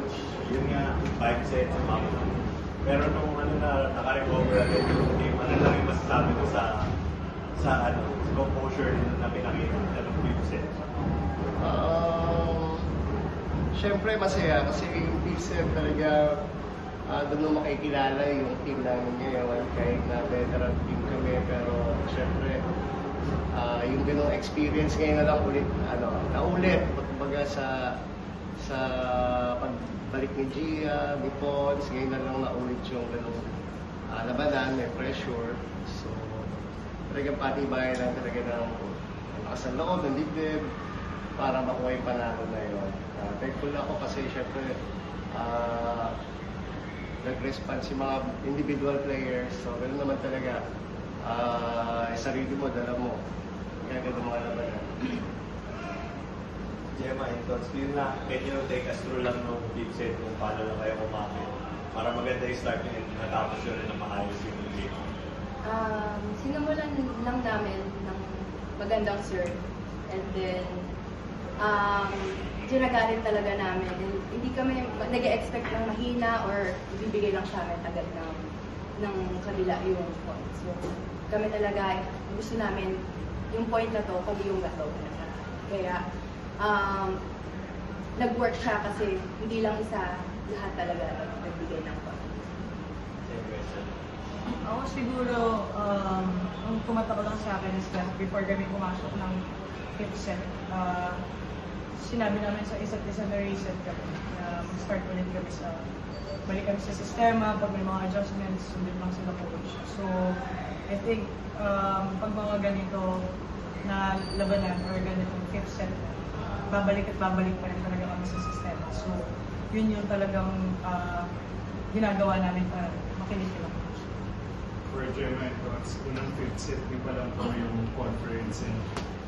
coach, yun nga, 5 sets, umabot. Pero nung naka-recover agad yung team, ano lang yung masasabi ko sa composure na pinakita ng 5 sets? Siyempre masaya kasi yung fifth set talaga doon mo makikilala yung team namin ngayon kahit na veteran team kami pero siyempre yung ganong experience ngayon na lang ulit naulit kumbaga sa pagbalik ni Gia, ni Pons, ngayon na lang naulit yung ganong labanan, may pressure so talagang patibayan lang talaga ng lakas ng loob, ng dibdib para makuha yung panalo na yun. Thankful ako kasi syempre nag-response yung mga individual players. So, ganoon naman talaga. Sarili mo, dala mo. Kaya ganoon mga labanan. Gemma, in thoughts, yun lang. Can you take us through lang nung 5th set kung paano lang kayo kumapit? Para maganda yung start nyo and natapos yun rin ng maayos yung game. Sinimulan lang namin ng magandang serve. And then, ginagalit talaga namin. Hindi kami nag-expect ng mahina or ibibigay lang sa amin agad ng kabila yung point. So, kami talaga, gusto namin yung point na to, pag yung gato. Kaya, nag-work siya kasi hindi lang isa, lahat talaga nagbigay ng point. Ako siguro, ang tumatak lang sa akin is that before kami pumasok ng 5th set, sinabi namin sa isa't isa na reset kami, na mag-start ulit kami balik kami sa sistema, pag may mga adjustments, sundin lang sila coach. So, I think, pag mga ganito na labanan or ganitong 5th set, babalik pa rin talaga kami sa sistema. So, yun yung talagang ginagawa namin para makinig sila coach. For Gemma and Rox, unang 5th set niyo pa lang po yung conference.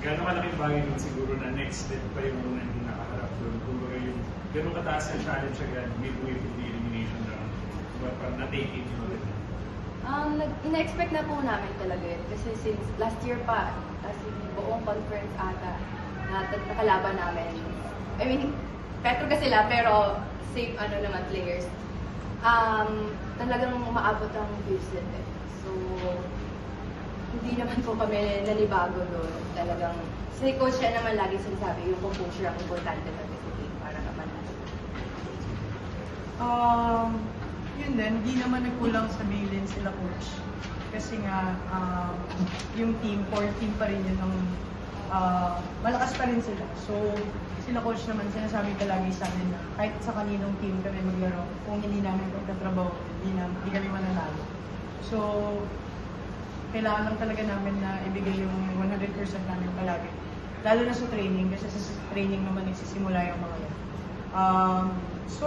Gano'ng malaking bagay nun siguro na next step pa yung unang hindi nakaharap doon. Kumbaga yung gano'ng kataas na challenge agad midway with the elimination round. Parang na-take it nyo rin. Ina-expect na po namin talaga yun. Kasi since last year pa, as in buong conference ata, nakalaban namin. I mean, Petro ka sila, pero same naman players. Talagang umaabot ang visit eh. So, hindi naman po kami nanibago doon. Talagang, si coach siya naman lagi sinasabi, yung composure ang importante talaga sa team para naman Yun din, hindi naman nagkulang sa bilin sila coach. Kasi nga, yung team, core team pa rin yun ng malakas pa rin sila. So, sila coach naman sinasabi palagi sa amin na kahit sa kaninong team kami maglaro, kung hindi namin pagkatrabaho, hindi kami mananalo. So, kailangan lang talaga namin na ibigay yung 100% namin palagi. Lalo na sa training, kasi sa training naman nagsisimula yung mga yan. So,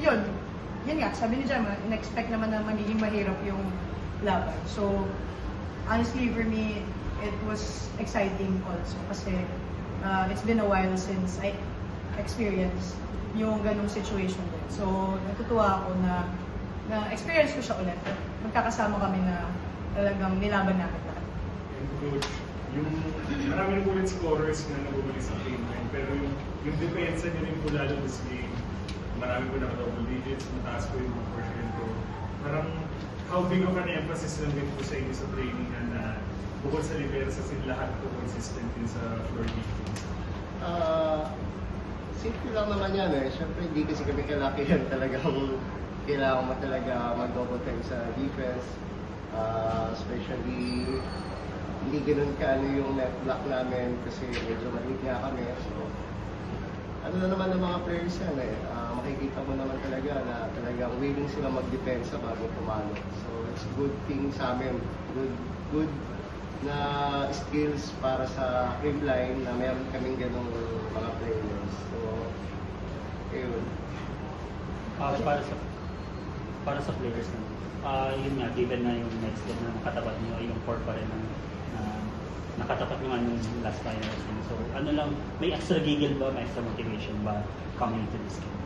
yun. Yun nga, sabi ni Gemma, in-expect naman na magiging mahirap yung laban. So, honestly for me, it was exciting also kasi it's been a while since I experienced yung ganung situation din. So, natutuwa ako na experience ko siya ulit. Magkakasama kami na talagang nilaban namin lahat. And coach, yung marami rin ulit scorers na nabubalik sa game time, pero yung depensa niyo rin po lalo this game, marami po naka-double digits, mataas po yung mga portion ko. Parang how big of an emphasis lang din po sa inyo sa training na bukod sa libersa lahat po consistent din sa floor defense? Simple lang naman yan eh. Siyempre hindi kasi kami kalakihan talagang kailangan mo talaga mag-double time sa defense. Especially hindi ganun yung net block namin kasi medyo maliit nga kami. So, ano na naman ng mga players yan eh. Makikita mo naman talaga na talagang willing sila mag-depensa bago tumalo. So, it's good thing sa amin. Good na skills para sa cream line na meron kaming ganung mga players. So, yun. Para sa players na yun nga, given na yung next game na nakatapat nyo, yung core pa rin nakatapat nyo yung last finals. So, ano lang, may extra giggle ba, may extra motivation ba coming into this game?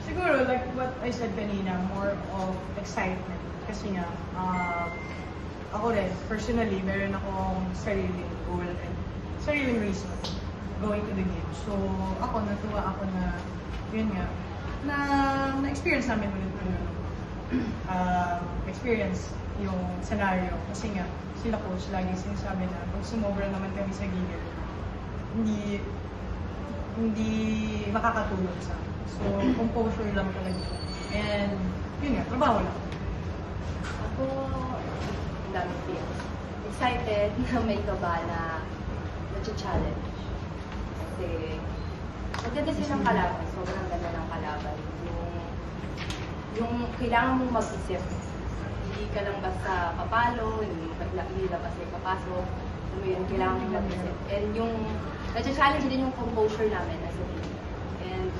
Siguro, like what I said kanina, more of excitement. Kasi nga, ako rin, personally, meron akong sariling goal and sariling reason going to the game. So ako, natuwa ako na, yun nga, na-experience namin ulit yung experience yung scenario. Kasi nga, sila coach lagi sinasabi na pag sumobra naman kami sa gigil, hindi makakatulong sa amin. So, composure lang talaga. And, yun nga, trabaho lang. Ako, ang dami feels. Excited na may kaba na challenge. Kasi, maganda silang kalaban. Sobrang ganda ng kalaban. Yung kailangan mong mag-isip. Hindi ka lang basta papalo, hindi lang basta papasok. Yun, kailangan mong mag-isip. And yung, challenge din yung composure namin as a team. And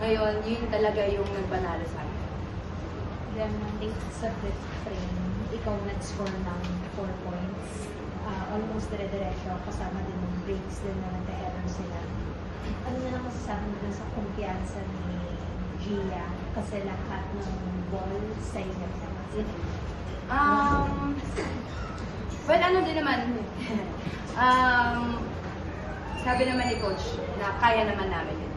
ngayon, yun talaga yung nagpanalo sa amin. Then, sa fifth frame, ikaw nag-score ng 4 points. Almost dire-diretso, kasama din ng breaks din na nagka-error sila. Ano na lang masasabi mo dun sa kumpiyansa ni Gia? Kasi lahat ng ball sa inyo naman. Well, ano din naman, sabi naman ni Coach na kaya naman namin yun.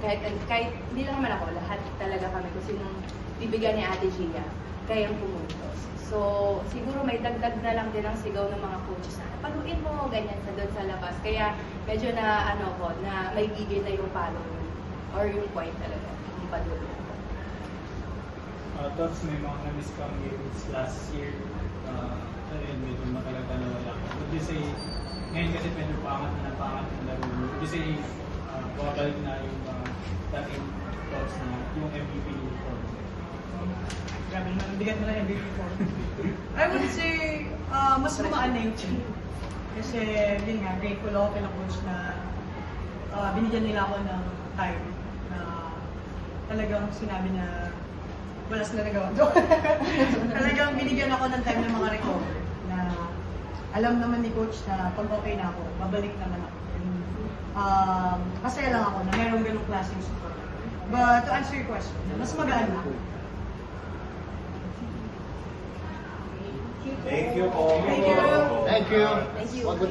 Kahit hindi lang naman ako, lahat talaga kami kung sinong bibigyan ni Ate Gia, kayang pumuntos. So, siguro may dagdag na lang din ang sigaw ng mga coaches na paluin mo, ganyan sa doon sa labas. Kaya medyo na, na may gigil na yung palo or yung point talaga, yung paluin. Thoughts, may mga na-miss kang games last year. Ayun, medyo makalata na wala. Would you say, ngayon kasi medyo pangat na laro mo. Would you say, babalik na yung dating thoughts na yung MVP form? Grabe naman, ang bigat na lang MVP ko. I would say, mas gumaan na yung team. Kasi, yun nga, grateful ako kay coach na binigyan nila ako ng time na talagang sinabi na wala sila nagawa. Talagang binigyan ako ng time ng mga recover na alam naman ni coach na pag okay na ako, babalik naman ako. Masaya lang ako na mayroong ganong klaseng support. But to answer your question, mas magaan na. Thank you po. Thank you. Thank you. Thank you. Wag mo